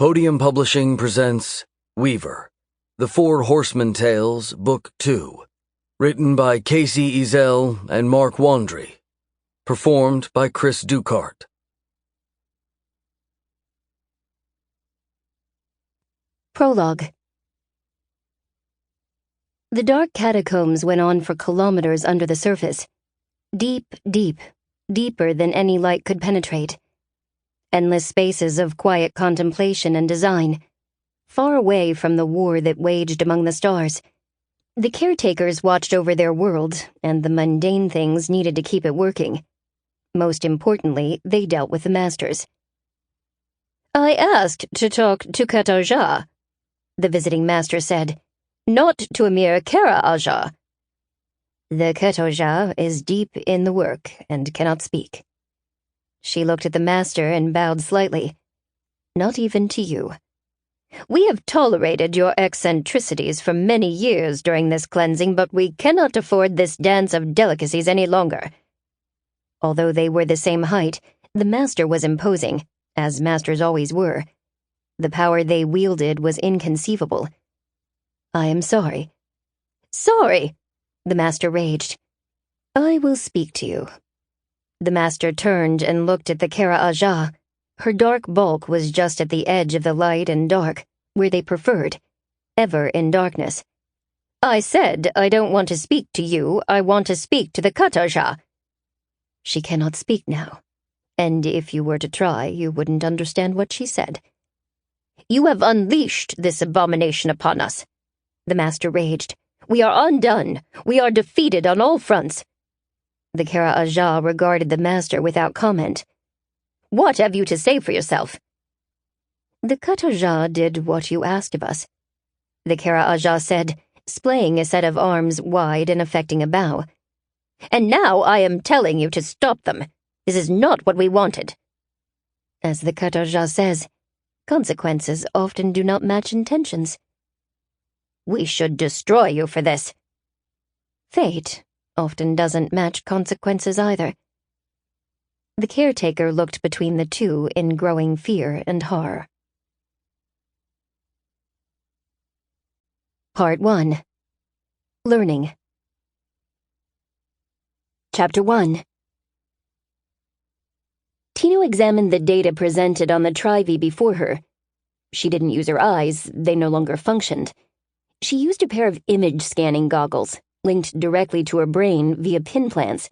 Podium Publishing presents Weaver, The Four Horsemen Tales, Book 2, written by Kacey Ezell and Mark Wandry, performed by Cris Dukehart. Prologue. The dark catacombs went on for kilometers under the surface. Deep, deeper than any light could penetrate. Endless spaces of quiet contemplation and design, far away from the war that waged among the stars. The caretakers watched over their world, and the mundane things needed to keep it working. Most importantly, they dealt with the masters. "I asked to talk to Azah," the visiting master said, "not to a mere Azah." "The Azah is deep in the work and cannot speak." She looked at the master and bowed slightly. "Not even to you. We have tolerated your eccentricities for many years during this cleansing, but we cannot afford this dance of delicacies any longer." Although they were the same height, the master was imposing, as masters always were. The power they wielded was inconceivable. "I am sorry." "Sorry?" the master raged. "I will speak to you." The master turned and looked at the Azah. Her dark bulk was just at the edge of the light and dark, where they preferred, ever in darkness. "I said I don't want to speak to you, I want to speak to the Azah." "She cannot speak now, and if you were to try, you wouldn't understand what she said." "You have unleashed this abomination upon us," the master raged. "We are undone. We are defeated on all fronts." The Azah regarded the master without comment. "What have you to say for yourself?" "The Azah did what you asked of us," the Azah said, splaying a set of arms wide and affecting a bow. "And now I am telling you to stop them. This is not what we wanted." As the Azah says, consequences often do not match intentions. "We should destroy you for this." Fate often doesn't match consequences either. The caretaker looked between the two in growing fear and horror. Part 1. Learning. Chapter 1. Tino examined the data presented on the Trivi before her. She didn't use her eyes, they no longer functioned. She used a pair of image-scanning goggles, linked directly to her brain via pinplants.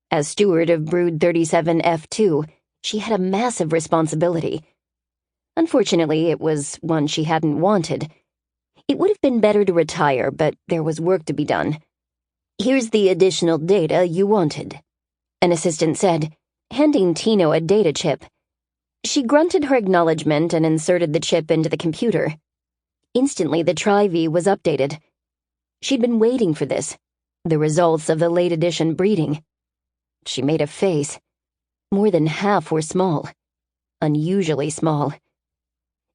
As steward of Brood 37F2, she had a massive responsibility. Unfortunately, it was one she hadn't wanted. It would have been better to retire, but there was work to be done. "Here's the additional data you wanted," an assistant said, handing Tino a data chip. She grunted her acknowledgement and inserted the chip into the computer. Instantly, the Trivi was updated. She'd been waiting for this, the results of the late edition breeding. She made a face. More than half were small. Unusually small.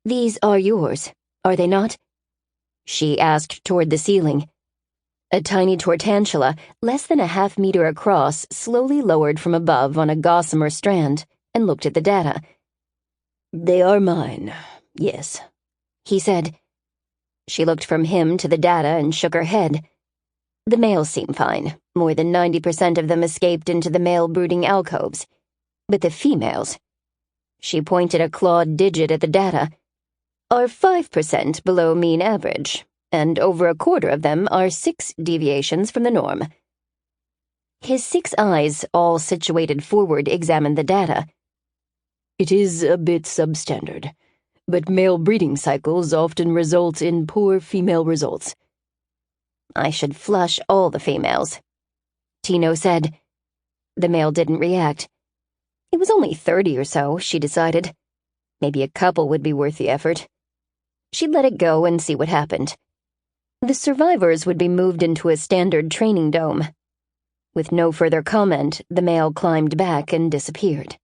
"These are yours, are they not?" she asked toward the ceiling. A tiny Tortantula, less than a half-meter across, slowly lowered from above on a gossamer strand and looked at the data. "They are mine, yes," he said. She looked from him to the data and shook her head. The males seem fine. More than 90% of them escaped into the male brooding alcoves. But the females, she pointed a clawed digit at the data, are 5% below mean average, and over a quarter of them are 6 deviations from the norm. His 6 eyes, all situated forward, examined the data. "It is a bit substandard, but male breeding cycles often result in poor female results." "I should flush all the females," Tino said. The male didn't react. It was only 30 or so, she decided. Maybe a couple would be worth the effort. She'd let it go and see what happened. The survivors would be moved into a standard training dome. With no further comment, the male climbed back and disappeared.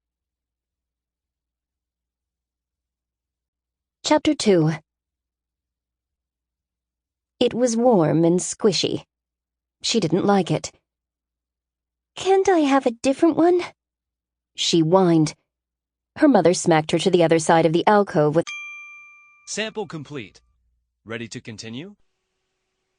Chapter 2. It was warm and squishy. She didn't like it. "Can't I have a different one?" she whined. Her mother smacked her to the other side of the alcove with Sample complete. Ready to continue?